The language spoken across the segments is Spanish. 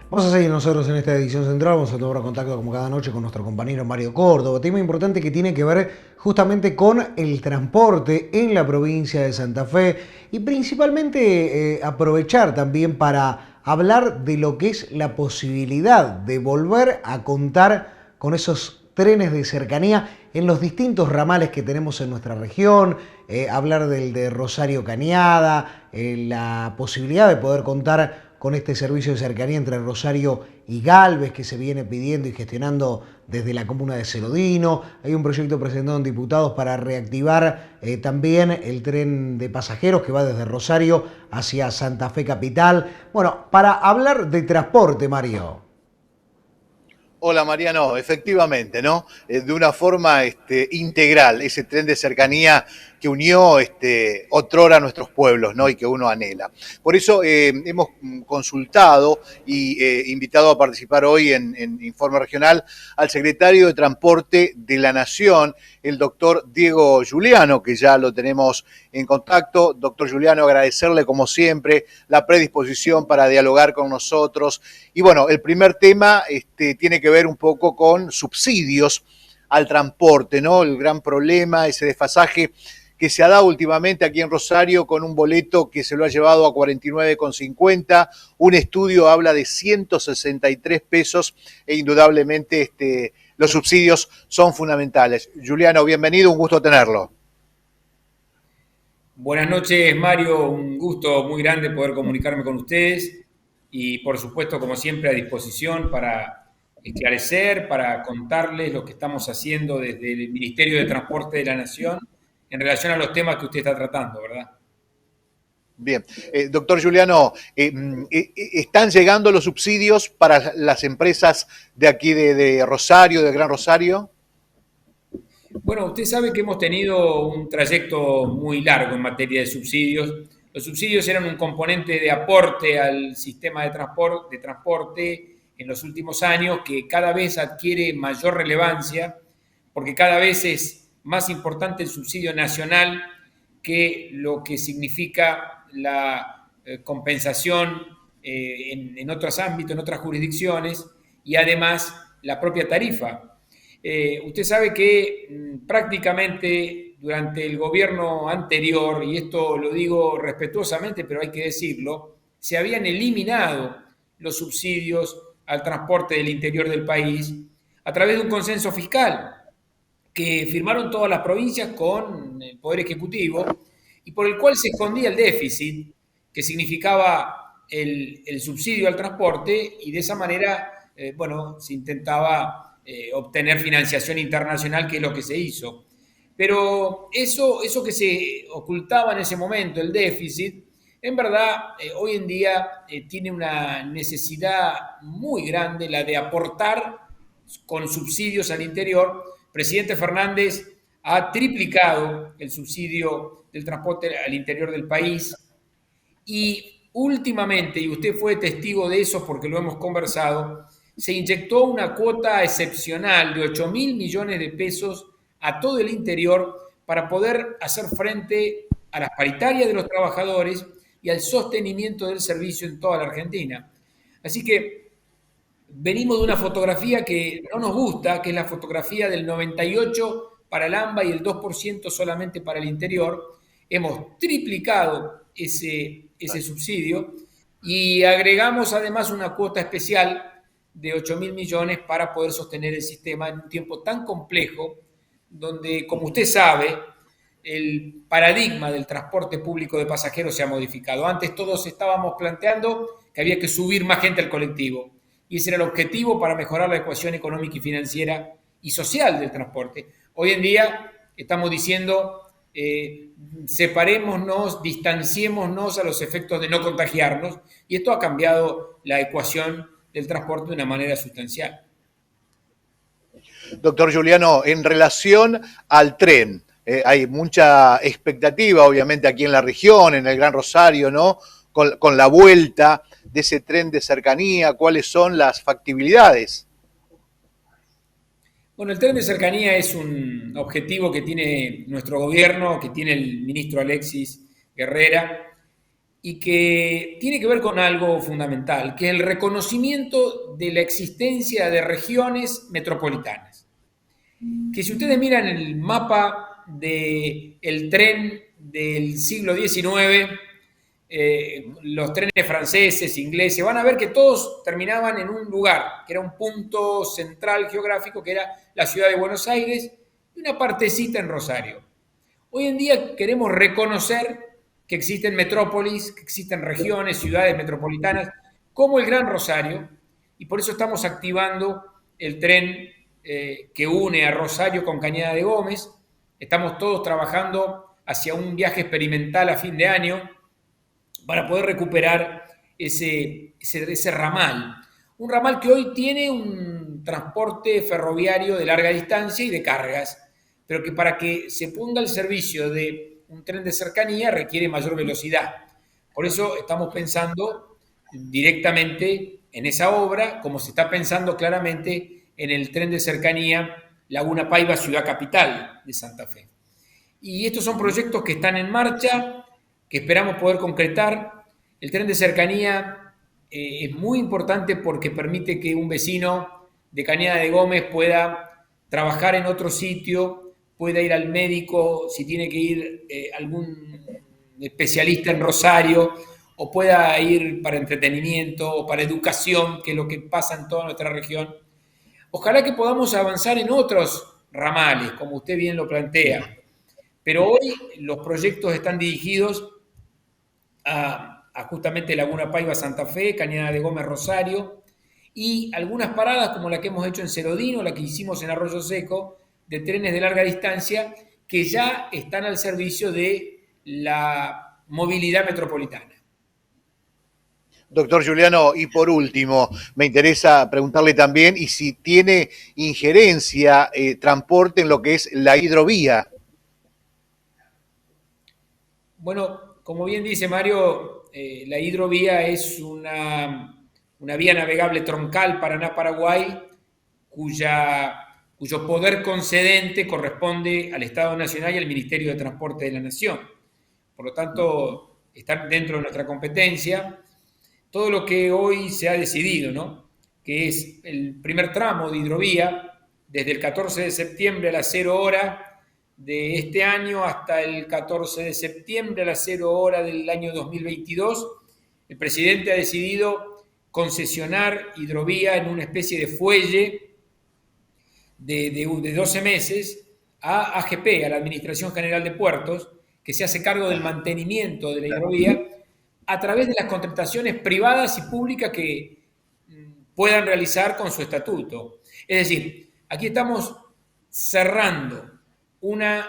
Vamos a seguir nosotros en esta edición central, vamos a tomar contacto como cada noche con nuestro compañero Mario Córdoba. Tema importante que tiene que ver justamente con el transporte en la provincia de Santa Fe y principalmente aprovechar también para hablar de lo que es la posibilidad de volver a contar con esos trenes de cercanía en los distintos ramales que tenemos en nuestra región, hablar del de Rosario Cañada, la posibilidad de poder contar con este servicio de cercanía entre Rosario y Galvez que se viene pidiendo y gestionando desde la comuna de Celodino. Hay un proyecto presentado en diputados para reactivar también el tren de pasajeros que va desde Rosario hacia Santa Fe Capital. Bueno, para hablar de transporte, Mario. Hola Mariano, efectivamente, ¿no? De una forma integral, ese tren de cercanía que unió otrora a nuestros pueblos, ¿no? Y que uno anhela. Por eso hemos consultado y invitado a participar hoy en Informe Regional al secretario de Transporte de la Nación, el doctor Diego Giuliano, que ya lo tenemos en contacto. Doctor Giuliano, agradecerle como siempre la predisposición para dialogar con nosotros. Y bueno, el primer tema tiene que ver un poco con subsidios al transporte, ¿no? El gran problema, ese desfasaje que se ha dado últimamente aquí en Rosario con un boleto que se lo ha llevado a 49,50. Un estudio habla de 163 pesos e indudablemente los subsidios son fundamentales. Juliano, bienvenido, un gusto tenerlo. Buenas noches, Mario. Un gusto muy grande poder comunicarme con ustedes y, por supuesto, como siempre, a disposición para esclarecer, para contarles lo que estamos haciendo desde el Ministerio de Transporte de la Nación en relación a los temas que usted está tratando, ¿verdad? Bien, doctor Juliano, ¿están llegando los subsidios para las empresas de aquí de Rosario, de Gran Rosario? Bueno, usted sabe que hemos tenido un trayecto muy largo en materia de subsidios. Los subsidios eran un componente de aporte al sistema de transporte en los últimos años que cada vez adquiere mayor relevancia porque cada vez es más importante el subsidio nacional que lo que significa la compensación en otros ámbitos, en otras jurisdicciones y además la propia tarifa. Usted sabe que prácticamente durante el gobierno anterior, y esto lo digo respetuosamente, pero hay que decirlo, se habían eliminado los subsidios al transporte del interior del país a través de un consenso fiscal que firmaron todas las provincias con el Poder Ejecutivo y por el cual se escondía el déficit que significaba el subsidio al transporte y de esa manera, bueno, se intentaba obtener financiación internacional, que es lo que se hizo. Pero eso que se ocultaba en ese momento, el déficit, en verdad hoy en día tiene una necesidad muy grande, la de aportar con subsidios al interior. Presidente Fernández ha triplicado el subsidio del transporte al interior del país y últimamente, y usted fue testigo de eso porque lo hemos conversado, se inyectó una cuota excepcional de 8.000 millones de pesos a todo el interior para poder hacer frente a las paritarias de los trabajadores y al sostenimiento del servicio en toda la Argentina. Así que venimos de una fotografía que no nos gusta, que es la fotografía del 98 para el AMBA y el 2% solamente para el interior. Hemos triplicado ese subsidio y agregamos además una cuota especial de 8.000 millones para poder sostener el sistema en un tiempo tan complejo, donde, como usted sabe, el paradigma del transporte público de pasajeros se ha modificado. Antes todos estábamos planteando que había que subir más gente al colectivo y ese era el objetivo para mejorar la ecuación económica y financiera y social del transporte. Hoy en día estamos diciendo separémonos, distanciémonos a los efectos de no contagiarnos y esto ha cambiado la ecuación del transporte de una manera sustancial. Doctor Juliano, en relación al tren, hay mucha expectativa, obviamente, aquí en la región, en el Gran Rosario, ¿no? Con la vuelta de ese tren de cercanía, ¿cuáles son las factibilidades? Bueno, el tren de cercanía es un objetivo que tiene nuestro gobierno, que tiene el ministro Alexis Guerrera, y que tiene que ver con algo fundamental, que es el reconocimiento de la existencia de regiones metropolitanas. Que si ustedes miran el mapa del tren del siglo XIX, los trenes franceses, ingleses, van a ver que todos terminaban en un lugar, que era un punto central geográfico, que era la ciudad de Buenos Aires, y una partecita en Rosario. Hoy en día queremos reconocer que existen metrópolis, que existen regiones, ciudades metropolitanas, como el Gran Rosario, y por eso estamos activando el tren que une a Rosario con Cañada de Gómez. Estamos todos trabajando hacia un viaje experimental a fin de año para poder recuperar ese ramal. Un ramal que hoy tiene un transporte ferroviario de larga distancia y de cargas, pero que para que se ponga al servicio de un tren de cercanía requiere mayor velocidad. Por eso estamos pensando directamente en esa obra, como se está pensando claramente en el tren de cercanía Laguna Paiva, ciudad capital de Santa Fe. Y estos son proyectos que están en marcha, que esperamos poder concretar. El tren de cercanía es muy importante porque permite que un vecino de Cañada de Gómez pueda trabajar en otro sitio, pueda ir al médico si tiene que ir algún especialista en Rosario, o pueda ir para entretenimiento o para educación, que es lo que pasa en toda nuestra región. Ojalá que podamos avanzar en otros ramales, como usted bien lo plantea. Pero hoy los proyectos están dirigidos a justamente Laguna Paiva, Santa Fe, Cañada de Gómez, Rosario, y algunas paradas como la que hemos hecho en Cerodino, la que hicimos en Arroyo Seco, de trenes de larga distancia, que ya están al servicio de la movilidad metropolitana. Doctor Juliano, y por último, me interesa preguntarle también y si tiene injerencia transporte en lo que es la hidrovía. Bueno, como bien dice Mario, la hidrovía es una vía navegable troncal Paraná-Paraguay, cuyo poder concedente corresponde al Estado Nacional y al Ministerio de Transporte de la Nación. Por lo tanto, está dentro de nuestra competencia todo lo que hoy se ha decidido, ¿no? Que es el primer tramo de hidrovía, desde el 14 de septiembre a las 0 hora de este año hasta el 14 de septiembre a las 0 hora del año 2022, el presidente ha decidido concesionar hidrovía en una especie de fuelle de 12 meses a AGP, a la Administración General de Puertos, que se hace cargo del mantenimiento de la hidrovía a través de las contrataciones privadas y públicas que puedan realizar con su estatuto. Es decir, aquí estamos cerrando una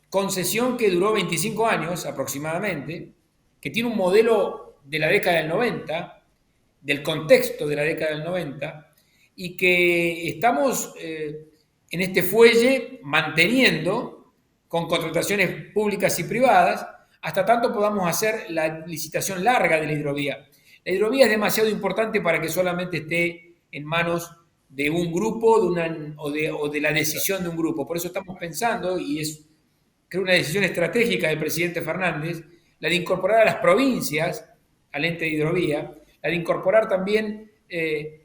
concesión que duró 25 años aproximadamente, que tiene un modelo de la década del 90, del contexto de la década del 90, y que estamos en este fuelle manteniendo con contrataciones públicas y privadas hasta tanto podamos hacer la licitación larga de la hidrovía. La hidrovía es demasiado importante para que solamente esté en manos de un grupo o de la decisión de un grupo. Por eso estamos pensando, y es creo una decisión estratégica del presidente Fernández, la de incorporar a las provincias al ente de hidrovía, la de incorporar también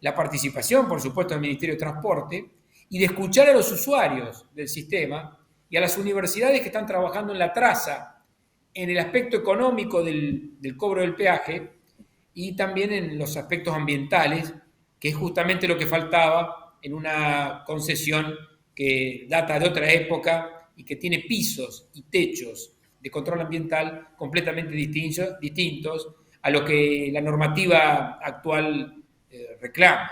la participación, por supuesto, del Ministerio de Transporte, y de escuchar a los usuarios del sistema y a las universidades que están trabajando en la traza, en el aspecto económico del cobro del peaje y también en los aspectos ambientales, que es justamente lo que faltaba en una concesión que data de otra época y que tiene pisos y techos de control ambiental completamente distintos a lo que la normativa actual reclama.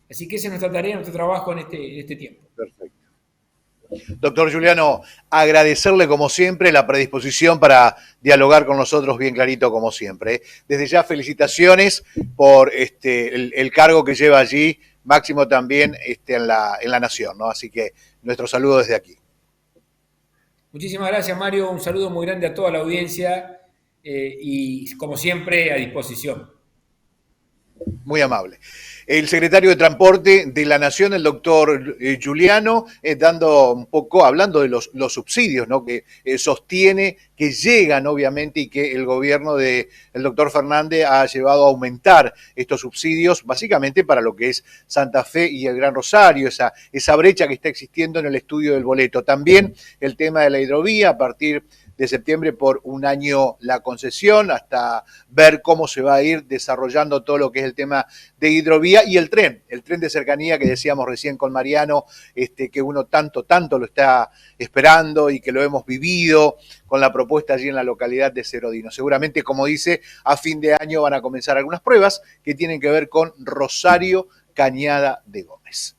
Así que esa es nuestra tarea, nuestro trabajo en este tiempo. Perfecto. Doctor Juliano, agradecerle como siempre la predisposición para dialogar con nosotros bien clarito como siempre. Desde ya felicitaciones por el cargo que lleva allí, máximo también en la Nación, ¿no? Así que nuestro saludo desde aquí. Muchísimas gracias, Mario. Un saludo muy grande a toda la audiencia y como siempre a disposición. Muy amable. El secretario de Transporte de la Nación, el doctor Giuliano, dando un poco, hablando de los subsidios, ¿no? Que sostiene que llegan, obviamente, y que el gobierno del doctor Fernández ha llevado a aumentar estos subsidios, básicamente para lo que es Santa Fe y el Gran Rosario, esa brecha que está existiendo en el estudio del boleto. También el tema de la hidrovía, a partir de septiembre por un año la concesión, hasta ver cómo se va a ir desarrollando todo lo que es el tema de hidrovía y el tren de cercanía que decíamos recién con Mariano, que uno tanto lo está esperando y que lo hemos vivido con la propuesta allí en la localidad de Cerodino. Seguramente, como dice, a fin de año van a comenzar algunas pruebas que tienen que ver con Rosario Cañada de Gómez.